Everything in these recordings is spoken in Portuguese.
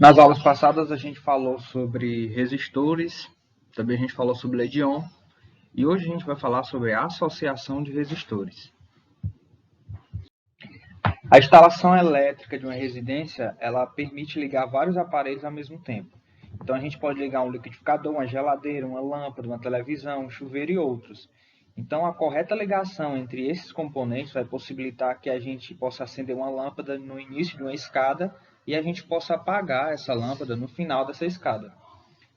Nas aulas passadas a gente falou sobre resistores, também a gente falou sobre Ledion, e hoje a gente vai falar sobre a associação de resistores. A instalação elétrica de uma residência, ela permite ligar vários aparelhos ao mesmo tempo. Então a gente pode ligar um liquidificador, uma geladeira, uma lâmpada, uma televisão, um chuveiro e outros. Então a correta ligação entre esses componentes vai possibilitar que a gente possa acender uma lâmpada no início de uma escada e a gente possa apagar essa lâmpada no final dessa escada.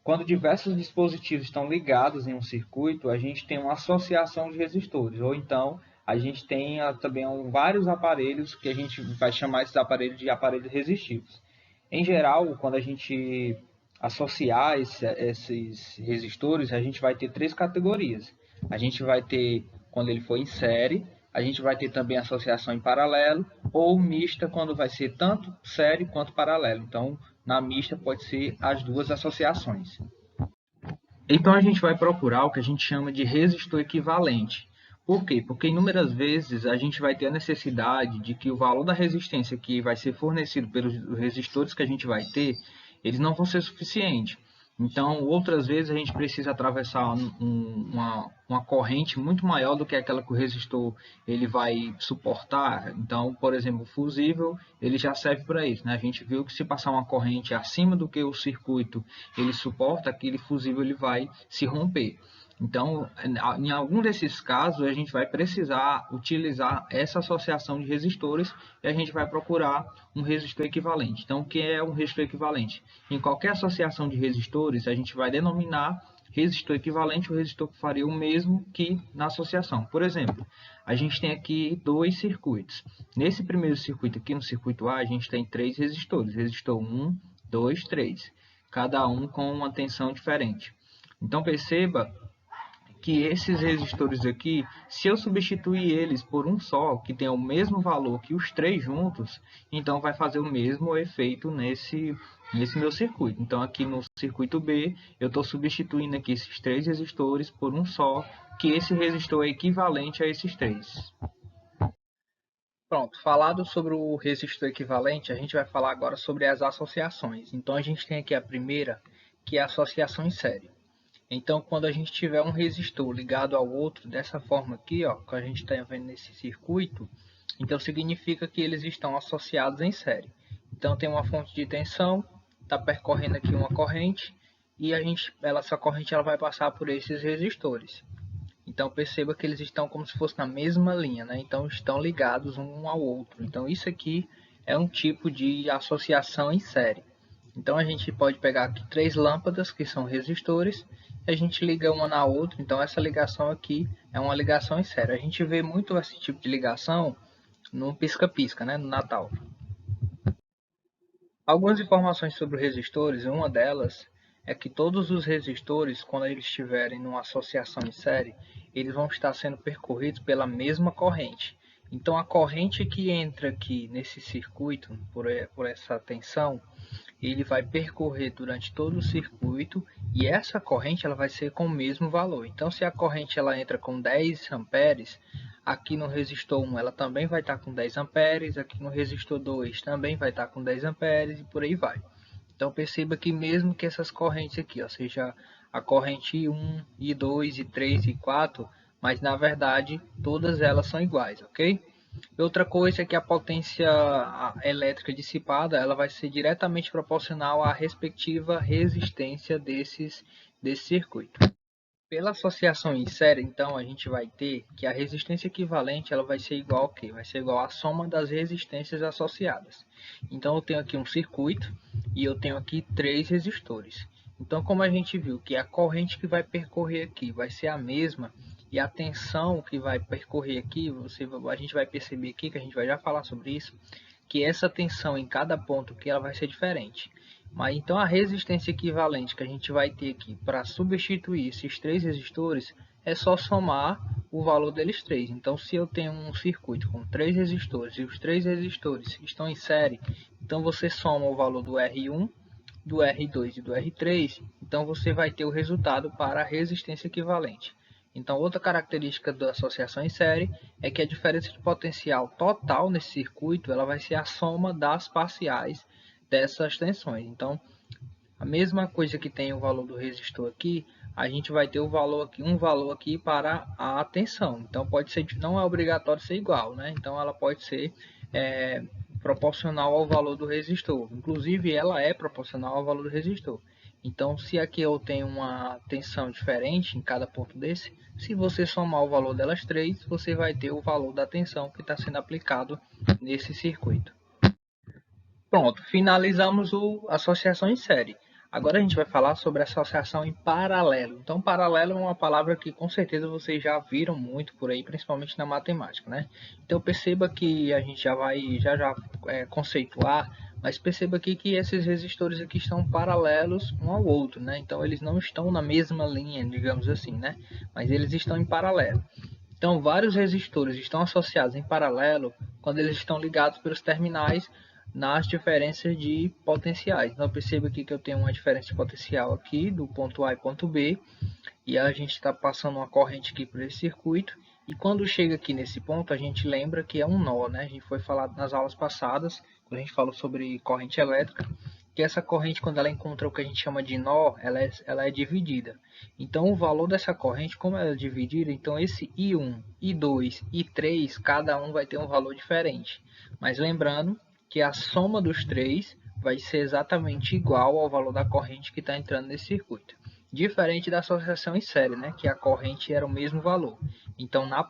Quando diversos dispositivos estão ligados em um circuito, a gente tem uma associação de resistores, ou então a gente tem também vários aparelhos que a gente vai chamar esses aparelhos de aparelhos resistivos. Em geral, quando a gente associar esses resistores, a gente vai ter três categorias. A gente vai ter quando ele for em série, a gente vai ter também associação em paralelo, ou mista quando vai ser tanto série quanto paralelo. Então, na mista pode ser as duas associações. Então a gente vai procurar o que a gente chama de resistor equivalente. Por quê? Porque inúmeras vezes a gente vai ter a necessidade de que o valor da resistência que vai ser fornecido pelos resistores que a gente vai ter, eles não vão ser suficientes. Então, outras vezes a gente precisa atravessar uma corrente muito maior do que aquela que o resistor ele vai suportar. Então, por exemplo, o fusível ele já serve para isso, né? A gente viu que se passar uma corrente acima do que o circuito ele suporta, aquele fusível ele vai se romper. Então, em algum desses casos, a gente vai precisar utilizar essa associação de resistores e a gente vai procurar um resistor equivalente. Então, o que é um resistor equivalente? Em qualquer associação de resistores, a gente vai denominar resistor equivalente o resistor que faria o mesmo que na associação. Por exemplo, a gente tem aqui dois circuitos. Nesse primeiro circuito aqui, no circuito A, a gente tem três resistores. Resistor 1, 2, 3. Cada um com uma tensão diferente. Então, perceba que esses resistores aqui, se eu substituir eles por um só, que tem o mesmo valor que os três juntos, então vai fazer o mesmo efeito nesse meu circuito. Então aqui no circuito B, eu estou substituindo aqui esses três resistores por um só, que esse resistor é equivalente a esses três. Pronto, falado sobre o resistor equivalente, a gente vai falar agora sobre as associações. Então a gente tem aqui a primeira, que é a associação em série. Então, quando a gente tiver um resistor ligado ao outro, dessa forma aqui, ó, que a gente está vendo nesse circuito, então significa que eles estão associados em série. Então, tem uma fonte de tensão, está percorrendo aqui uma corrente, e essa corrente ela vai passar por esses resistores. Então, perceba que eles estão como se fosse na mesma linha, né? Então, estão ligados um ao outro. Então, isso aqui é um tipo de associação em série. Então, a gente pode pegar aqui três lâmpadas, que são resistores, a gente liga uma na outra, então essa ligação aqui é uma ligação em série. A gente vê muito esse tipo de ligação no pisca-pisca, né, no Natal. Algumas informações sobre resistores, uma delas é que todos os resistores, quando eles estiverem numa associação em série, eles vão estar sendo percorridos pela mesma corrente. Então a corrente que entra aqui nesse circuito, por essa tensão, ele vai percorrer durante todo o circuito e essa corrente ela vai ser com o mesmo valor. Então, se a corrente ela entra com 10 amperes, aqui no resistor 1 ela também vai estar com 10 amperes, aqui no resistor 2 também vai estar com 10 amperes e por aí vai. Então, perceba que mesmo que essas correntes aqui, ó, seja a corrente 1, e 2, e 3 e 4, mas na verdade todas elas são iguais, ok? Outra coisa é que a potência elétrica dissipada ela vai ser diretamente proporcional à respectiva resistência desse circuito. Pela associação em série, então, a gente vai ter que a resistência equivalente ela vai ser igual ao quê? Vai ser igual à soma das resistências associadas. Então, eu tenho aqui um circuito e eu tenho aqui três resistores. Então, como a gente viu que a corrente que vai percorrer aqui vai ser a mesma, e a tensão que vai percorrer aqui, a gente vai perceber aqui, que a gente vai já falar sobre isso, que essa tensão em cada ponto que ela vai ser diferente. Mas então a resistência equivalente que a gente vai ter aqui para substituir esses três resistores é só somar o valor deles três. Então se eu tenho um circuito com três resistores e os três resistores estão em série, então você soma o valor do R1, do R2 e do R3, então você vai ter o resultado para a resistência equivalente. Então, outra característica da associação em série é que a diferença de potencial total nesse circuito ela vai ser a soma das parciais dessas tensões. Então, a mesma coisa que tem o valor do resistor aqui, a gente vai ter o valor aqui, um valor aqui para a tensão. Então pode ser, não é obrigatório ser igual, né? Então ela pode ser proporcional ao valor do resistor. Inclusive ela é proporcional ao valor do resistor. Então se aqui eu tenho uma tensão diferente em cada ponto desse, se você somar o valor delas três, você vai ter o valor da tensão que está sendo aplicado nesse circuito. Pronto, finalizamos a associação em série. Agora a gente vai falar sobre a associação em paralelo. Então, paralelo é uma palavra que com certeza vocês já viram muito por aí, principalmente na matemática, né? Então perceba que a gente já vai conceituar, mas perceba aqui que esses resistores aqui estão paralelos um ao outro, né? Então eles não estão na mesma linha, digamos assim, né? Mas eles estão em paralelo. Então vários resistores estão associados em paralelo quando eles estão ligados pelos terminais nas diferenças de potenciais. Então perceba aqui que eu tenho uma diferença de potencial aqui do ponto A e ponto B, e a gente está passando uma corrente aqui por esse circuito, e quando chega aqui nesse ponto a gente lembra que é um nó, né? A gente foi falado nas aulas passadas, quando a gente falou sobre corrente elétrica, que essa corrente, quando ela encontra o que a gente chama de nó, ela é dividida. Então o valor dessa corrente, como ela é dividida, então esse I1, I2, I3, cada um vai ter um valor diferente. Mas lembrando que a soma dos três vai ser exatamente igual ao valor da corrente que está entrando nesse circuito. Diferente da associação em série, né, que a corrente era o mesmo valor. Então, na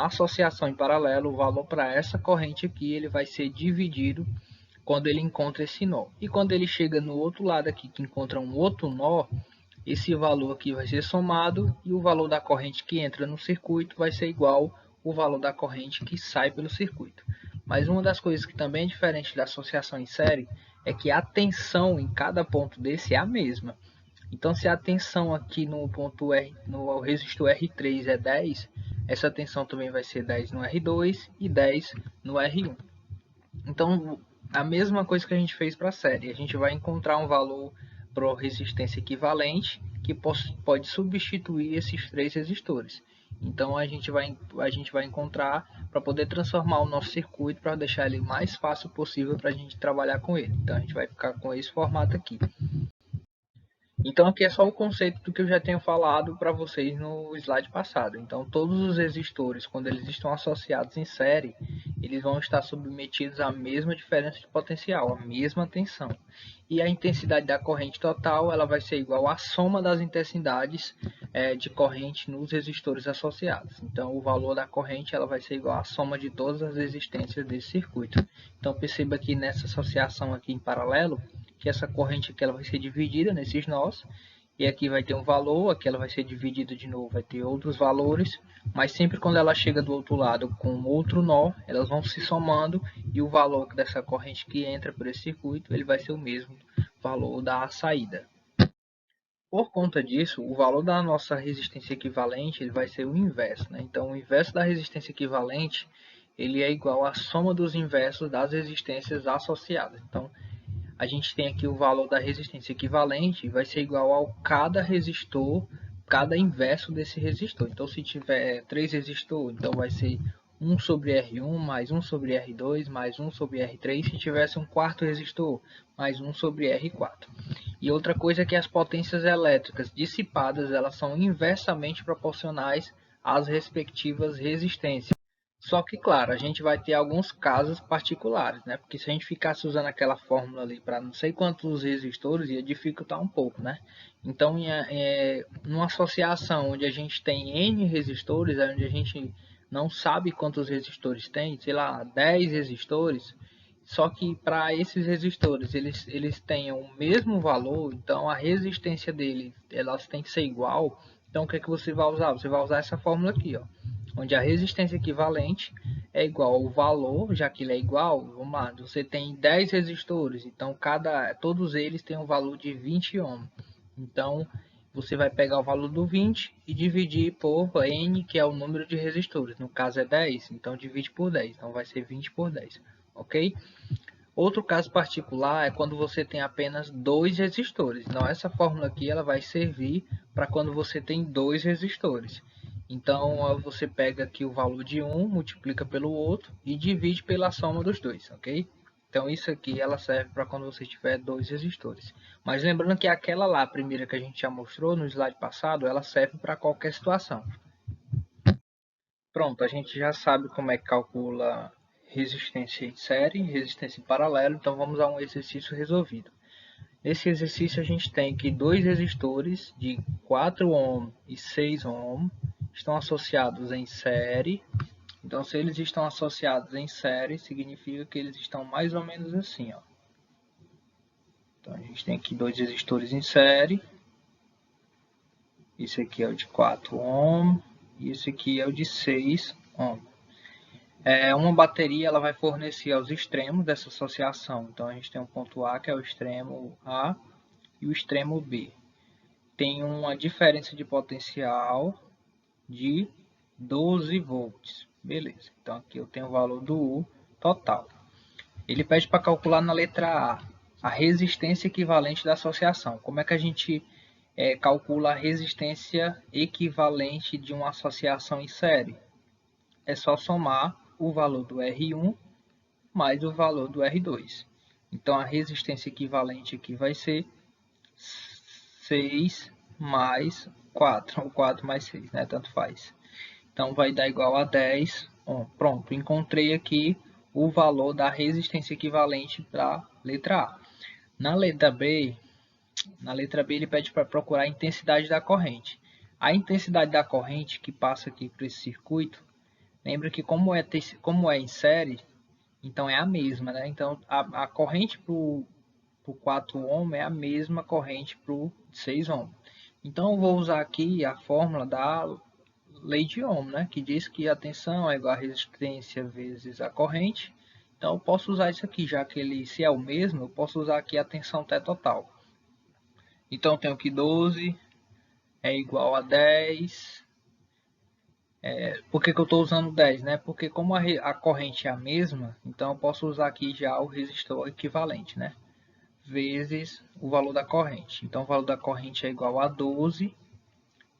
associação em paralelo, o valor para essa corrente aqui ele vai ser dividido quando ele encontra esse nó. E quando ele chega no outro lado aqui, que encontra um outro nó, esse valor aqui vai ser somado e o valor da corrente que entra no circuito vai ser igual ao valor da corrente que sai pelo circuito. Mas uma das coisas que também é diferente da associação em série é que a tensão em cada ponto desse é a mesma. Então, se a tensão aqui no ponto R, no resistor R3 é 10, essa tensão também vai ser 10 no R2 e 10 no R1. Então, a mesma coisa que a gente fez para a série, a gente vai encontrar um valor para resistência equivalente que pode substituir esses três resistores. Então a gente vai encontrar para poder transformar o nosso circuito para deixar ele mais fácil possível para a gente trabalhar com ele. Então a gente vai ficar com esse formato aqui. Então aqui é só o conceito do que eu já tenho falado para vocês no slide passado. Então todos os resistores, quando eles estão associados em série, eles vão estar submetidos à mesma diferença de potencial, à mesma tensão. E a intensidade da corrente total ela vai ser igual à soma das intensidades de corrente nos resistores associados. Então o valor da corrente ela vai ser igual à soma de todas as resistências desse circuito. Então perceba que nessa associação aqui em paralelo, que essa corrente aqui ela vai ser dividida nesses nós, e aqui vai ter um valor, aqui ela vai ser dividida de novo, vai ter outros valores, mas sempre quando ela chega do outro lado com outro nó, elas vão se somando, e o valor dessa corrente que entra por esse circuito, ele vai ser o mesmo valor da saída. Por conta disso, o valor da nossa resistência equivalente ele vai ser o inverso, né? Então, o inverso da resistência equivalente ele é igual à soma dos inversos das resistências associadas. Então, a gente tem aqui o valor da resistência equivalente, vai ser igual ao cada resistor, cada inverso desse resistor. Então, se tiver 3 resistores, então vai ser 1 sobre R1 mais 1 sobre R2 mais 1 sobre R3. Se tivesse um quarto resistor, mais 1 sobre R4. E outra coisa é que as potências elétricas dissipadas elas são inversamente proporcionais às respectivas resistências. Só que, claro, a gente vai ter alguns casos particulares, né? Porque se a gente ficasse usando aquela fórmula ali para não sei quantos resistores, ia dificultar um pouco, né? Então, numa associação onde a gente tem N resistores, onde a gente não sabe quantos resistores tem, sei lá, 10 resistores, só que para esses resistores eles tenham o mesmo valor, então a resistência deles elas tem que ser igual. Então, o que é que você vai usar? Você vai usar essa fórmula aqui, ó, onde a resistência equivalente é igual ao valor, já que ele é igual, vamos lá, você tem 10 resistores, então todos eles têm um valor de 20 ohm. Então, você vai pegar o valor do 20 e dividir por N, que é o número de resistores. No caso é 10, então divide por 10, então vai ser 20 por 10, ok? Outro caso particular é quando você tem apenas 2 resistores. Então, essa fórmula aqui ela vai servir para quando você tem 2 resistores. Então, você pega aqui o valor de um, multiplica pelo outro e divide pela soma dos dois, ok? Então isso aqui ela serve para quando você tiver dois resistores. Mas lembrando que aquela lá, a primeira que a gente já mostrou no slide passado, ela serve para qualquer situação. Pronto, a gente já sabe como é que calcula resistência em série, resistência em paralelo, então vamos a um exercício resolvido. Nesse exercício a gente tem que dois resistores de 4 ohm e 6 ohm estão associados em série. Então se eles estão associados em série, significa que eles estão mais ou menos assim, ó. Então a gente tem aqui dois resistores em série. Esse aqui é o de 4 ohm e esse aqui é o de 6 ohm. Uma bateria ela vai fornecer aos extremos dessa associação. Então a gente tem um ponto A, que é o extremo A, e o extremo B. Tem uma diferença de potencial de 12 volts. Beleza, então aqui eu tenho o valor do U total. Ele pede para calcular na letra A resistência equivalente da associação. Como é que a gente calcula a resistência equivalente de uma associação em série? É só somar o valor do R1 mais o valor do R2. Então a resistência equivalente aqui vai ser 6 mais 4, ou 4 mais 6, né? Tanto faz. Então vai dar igual a 10 ohm. Pronto, encontrei aqui o valor da resistência equivalente para a letra A. Na letra B ele pede para procurar a intensidade da corrente. A intensidade da corrente que passa aqui por esse circuito, lembra que como é em série, então é a mesma, né? Então a corrente para o 4 ohm é a mesma corrente para o 6 ohm. Então eu vou usar aqui a fórmula da lei de Ohm, né? Que diz que a tensão é igual a resistência vezes a corrente. Então eu posso usar isso aqui, já que ele se é o mesmo, eu posso usar aqui a tensão T total. Então eu tenho que 12 é igual a 10. Por que eu estou usando 10, né? Porque como a corrente é a mesma, então eu posso usar aqui já o resistor equivalente, né? Vezes o valor da corrente. Então o valor da corrente é igual a 12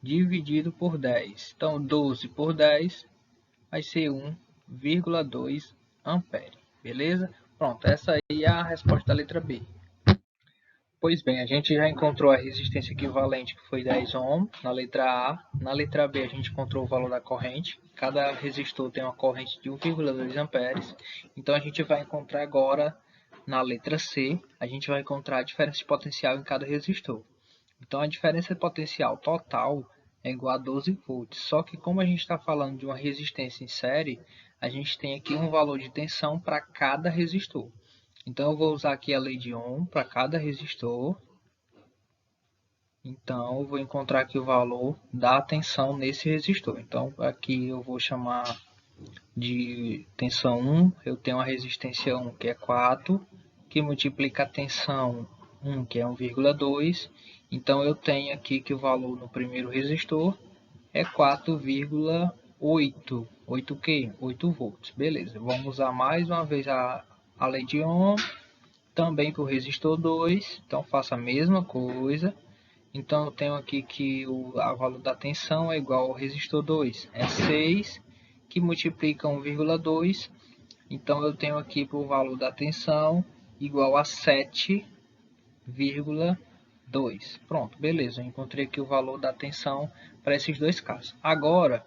dividido por 10. Então 12 por 10 vai ser 1,2 ampere. Beleza? Pronto, essa aí é a resposta da letra B. Pois bem, a gente já encontrou a resistência equivalente, que foi 10 ohm, na letra A. Na letra B, a gente encontrou o valor da corrente. Cada resistor tem uma corrente de 1,2 amperes. Então, a gente vai encontrar agora, na letra C, a gente vai encontrar a diferença de potencial em cada resistor. Então, a diferença de potencial total é igual a 12 volts. Só que, como a gente está falando de uma resistência em série, a gente tem aqui um valor de tensão para cada resistor. Então, eu vou usar aqui a lei de Ohm para cada resistor. Então, eu vou encontrar aqui o valor da tensão nesse resistor. Então, aqui eu vou chamar de tensão 1. Eu tenho a resistência 1, que é 4, que multiplica a tensão 1, que é 1,2. Então, eu tenho aqui que o valor no primeiro resistor é 4,8. 8 o quê? 8 volts. Beleza, vamos usar mais uma vez a lei de Ohm. Também para o resistor 2, então faço a mesma coisa. Então eu tenho aqui que o valor da tensão é igual ao resistor 2, é 6, que multiplica 1,2. Então eu tenho aqui para o valor da tensão igual a 7,2. Pronto, beleza, eu encontrei aqui o valor da tensão para esses dois casos. Agora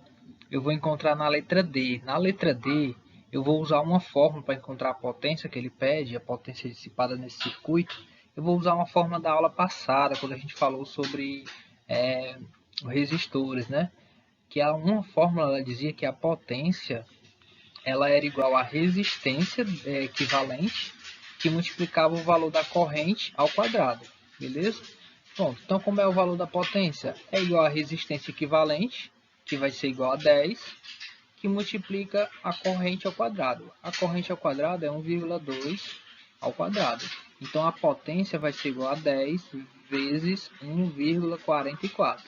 eu vou encontrar na letra D. Na letra D, eu vou usar uma fórmula para encontrar a potência que ele pede, a potência dissipada nesse circuito. Eu vou usar uma fórmula da aula passada, quando a gente falou sobre resistores, né? Que uma fórmula ela dizia que a potência ela era igual à resistência equivalente, que multiplicava o valor da corrente ao quadrado, beleza? Pronto, então como é o valor da potência? É igual à resistência equivalente, que vai ser igual a 10, que multiplica a corrente ao quadrado. A corrente ao quadrado é 1,2 ao quadrado. Então a potência vai ser igual a 10 vezes 1,44.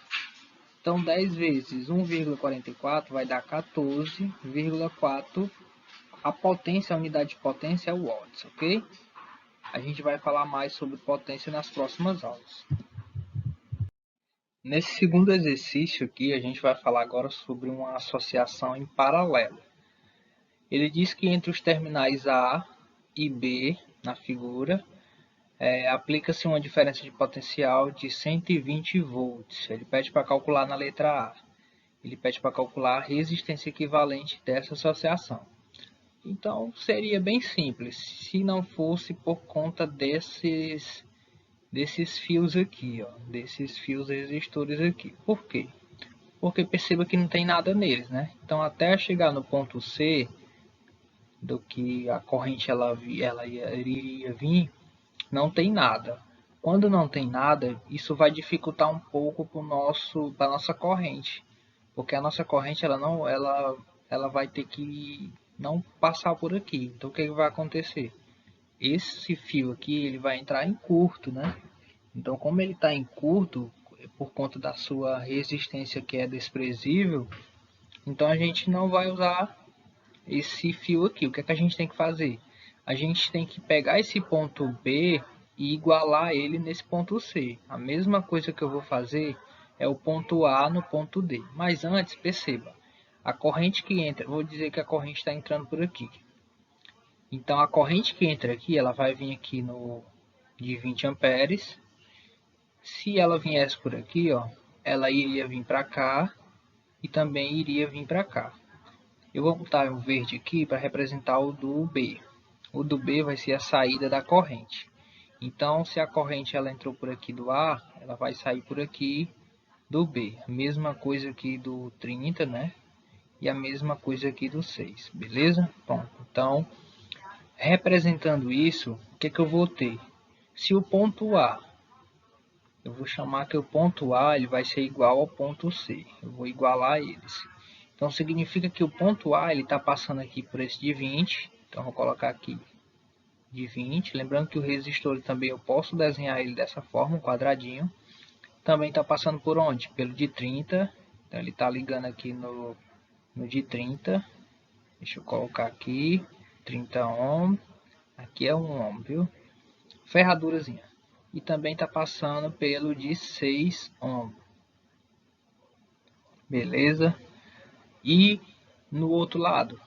Então 10 vezes 1,44 vai dar 14,4. A potência, a unidade de potência é o watts, ok? A gente vai falar mais sobre potência nas próximas aulas. Nesse segundo exercício aqui, a gente vai falar agora sobre uma associação em paralelo. Ele diz que entre os terminais A e B na figura, aplica-se uma diferença de potencial de 120 volts. Ele pede para calcular na letra A. Ele pede para calcular a resistência equivalente dessa associação. Então, seria bem simples, se não fosse por conta desses fios aqui, ó, desses fios resistores aqui. Por quê? Porque perceba que não tem nada neles, né? Então, até chegar no ponto C, do que a corrente ela iria vir, não tem nada. Quando não tem nada, isso vai dificultar um pouco para nossa corrente, porque a nossa corrente ela vai ter que não passar por aqui. Então o que vai acontecer? Esse fio aqui ele vai entrar em curto, né? Então como ele está em curto por conta da sua resistência que é desprezível, então a gente não vai usar esse fio aqui. O que é que a gente tem que fazer? A gente tem que pegar esse ponto B e igualar ele nesse ponto C. A mesma coisa que eu vou fazer é o ponto A no ponto D. Mas antes, perceba, a corrente que entra, vou dizer que a corrente está entrando por aqui. Então a corrente que entra aqui, ela vai vir aqui no de 20 amperes. Se ela viesse por aqui, ó, ela iria vir para cá e também iria vir para cá. Eu vou botar um verde aqui para representar o do B. O do B vai ser a saída da corrente. Então, se a corrente ela entrou por aqui do A, ela vai sair por aqui do B. A mesma coisa aqui do 30, né? E a mesma coisa aqui do 6, beleza? Pronto. Então, representando isso, o que eu vou ter? Se o ponto A, eu vou chamar que o ponto A ele vai ser igual ao ponto C. Eu vou igualar eles. Então significa que o ponto A ele está passando aqui por esse de 20. Então vou colocar aqui de 20. Lembrando que o resistor também eu posso desenhar ele dessa forma, um quadradinho. Também está passando por onde? Pelo de 30. Então ele está ligando aqui no de 30. Deixa eu colocar aqui 30 ohm. Aqui é 1 ohm, viu? Ferradurazinha. E também está passando pelo de 6 ohm. Beleza? E no outro lado,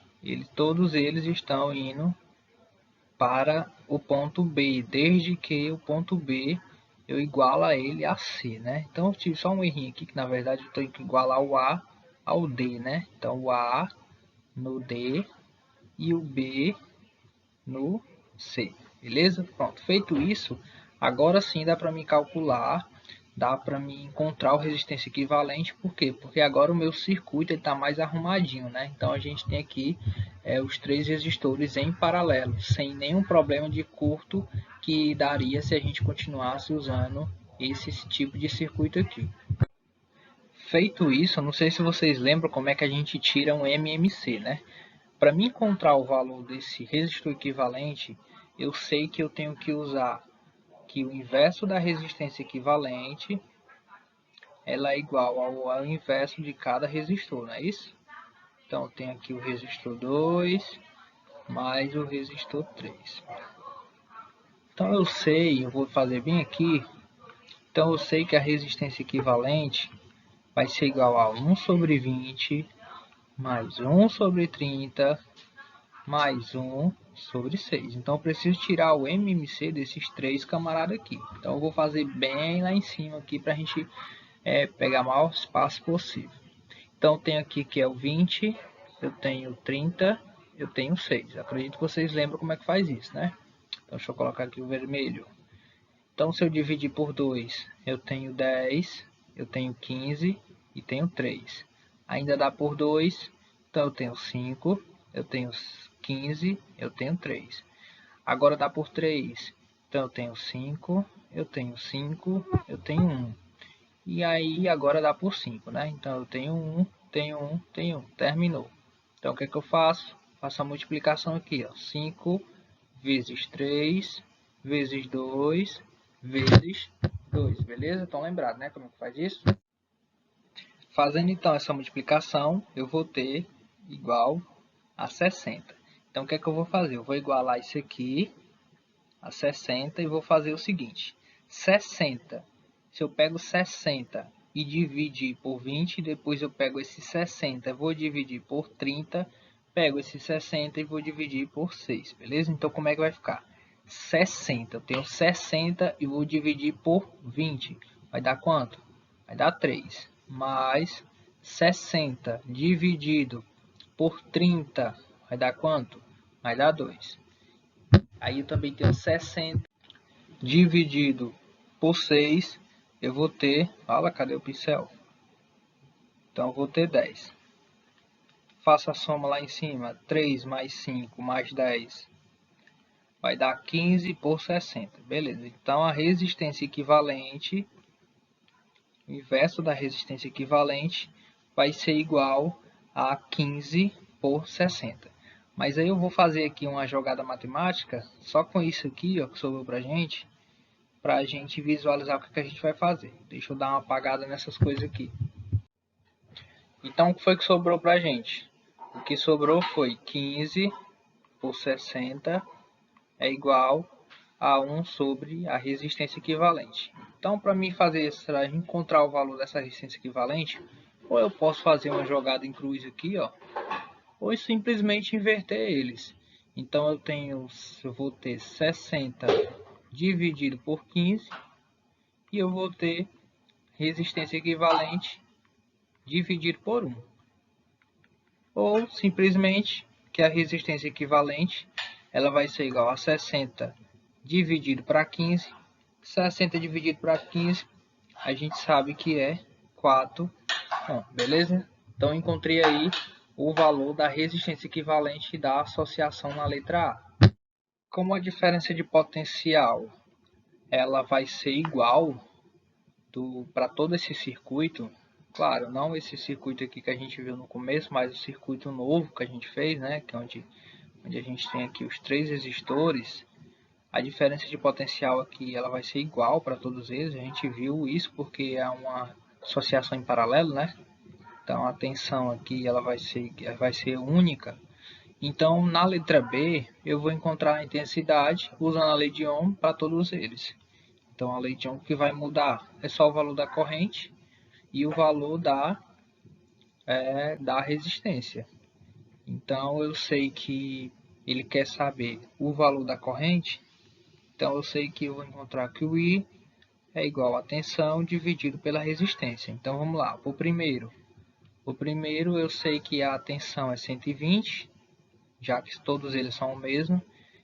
todos eles estão indo para o ponto B, desde que o ponto B eu igualo a ele a C, né? Então eu tive só um errinho aqui, que na verdade eu tenho que igualar o A ao D, né? Então o A no D e o B no C, beleza? Pronto, feito isso, agora sim dá para me calcular, dá para me encontrar o resistência equivalente. Por quê? Porque agora o meu circuito está mais arrumadinho, né? Então a gente tem aqui os 3 resistores em paralelo, sem nenhum problema de curto que daria se a gente continuasse usando esse tipo de circuito aqui. Feito isso, não sei se vocês lembram como é que a gente tira um MMC, né? Para me encontrar o valor desse resistor equivalente, eu sei que eu tenho que usar que o inverso da resistência equivalente ela é igual ao inverso de cada resistor, não é isso? Então, tem aqui o resistor 2 mais o resistor 3. Então, eu vou fazer bem aqui. Então, eu sei que a resistência equivalente vai ser igual a 1 sobre 20 mais 1 sobre 30 mais 1 sobre 6. Então, eu preciso tirar o MMC desses 3 camaradas aqui. Então, eu vou fazer bem lá em cima aqui para a gente pegar o maior espaço possível. Então, tenho aqui que é o 20, eu tenho 30, eu tenho 6. Acredito que vocês lembram como é que faz isso, né? Então, deixa eu colocar aqui o vermelho. Então, se eu dividir por 2, eu tenho 10, eu tenho 15 e tenho 3. Ainda dá por 2, então eu tenho 5, eu tenho 15, eu tenho 3. Agora dá por 3, então eu tenho 5, eu tenho 5, eu tenho 1. E aí agora dá por 5, né? Então eu tenho 1, tenho 1, tenho 1. Terminou. Então o que é que eu faço? Faço a multiplicação aqui, ó. 5 vezes 3 vezes 2 vezes 2. Beleza? Estão lembrados, né? Como é que faz isso? Fazendo então essa multiplicação, eu vou ter igual a 60. Então o que é que eu vou fazer? Eu vou igualar isso aqui a 60 e vou fazer o seguinte. 60. Se eu pego 60 e dividir por 20, depois eu pego esse 60, vou dividir por 30, pego esse 60 e vou dividir por 6, beleza? Então, como é que vai ficar? 60, eu tenho 60 e vou dividir por 20. Vai dar quanto? Vai dar 3. Mais 60 dividido por 30, vai dar quanto? Vai dar 2. Aí eu também tenho 60 dividido por 6, eu vou ter... Fala, cadê o pincel? Então, eu vou ter 10. Faço a soma lá em cima. 3 mais 5 mais 10 vai dar 15 por 60. Beleza. Então, a resistência equivalente, o inverso da resistência equivalente, vai ser igual a 15 por 60. Mas aí eu vou fazer aqui uma jogada matemática, só com isso aqui, ó, que sobrou pra gente visualizar o que a gente vai fazer. Deixa eu dar uma apagada nessas coisas aqui. Então, o que foi que sobrou pra gente? O que sobrou foi 15 por 60 é igual a 1 sobre a resistência equivalente. Então, para mim fazer isso, para encontrar o valor dessa resistência equivalente, ou eu posso fazer uma jogada em cruz aqui, ó, ou simplesmente inverter eles. Então, eu vou ter 60 dividido por 15 e eu vou ter resistência equivalente dividido por 1. Ou simplesmente que a resistência equivalente ela vai ser igual a 60 dividido para 15. 60 dividido para 15, a gente sabe que é 4 ohm, beleza? Então, encontrei aí o valor da resistência equivalente da associação na letra A. Como a diferença de potencial ela vai ser igual para todo esse circuito, claro, não esse circuito aqui que a gente viu no começo, mas o circuito novo que a gente fez, né, que é onde a gente tem aqui os 3 resistores, a diferença de potencial aqui ela vai ser igual para todos eles. A gente viu isso porque é uma associação em paralelo, né? Então a tensão aqui ela vai ser única. Então na letra B eu vou encontrar a intensidade usando a lei de Ohm para todos eles. Então a lei de Ohm que vai mudar é só o valor da corrente e o valor da resistência. Então eu sei que ele quer saber o valor da corrente, então eu sei que eu vou encontrar que o I é igual a tensão dividido pela resistência. Então vamos lá, o primeiro eu sei que a tensão é 120, já que todos eles são o mesmo,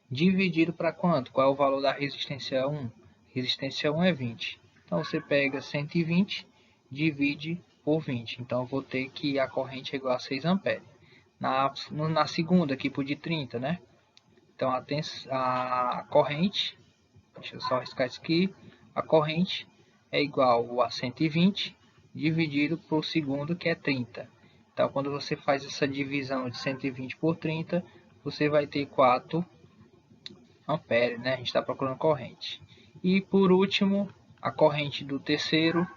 dividido para quanto? Qual é o valor da resistência 1? Resistência 1 é 20. Então você pega 120, divide por 20. Então eu vou ter que a corrente é igual a 6 amperes. Na segunda, aqui por de 30, né? Então a corrente, deixa eu só riscar isso aqui, a corrente é igual a 120 dividido por segundo, que é 30. Então quando você faz essa divisão de 120 por 30, você vai ter 4 amperes, né? A gente está procurando corrente. E por último, a corrente do terceiro,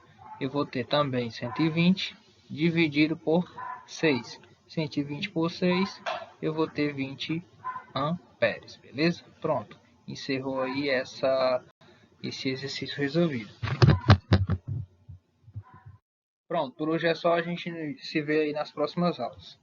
eu vou ter também 120 dividido por 6. 120 por 6, eu vou ter 20 amperes, beleza? Pronto, encerrou aí esse exercício resolvido. Pronto, por hoje é só, a gente se vê aí nas próximas aulas.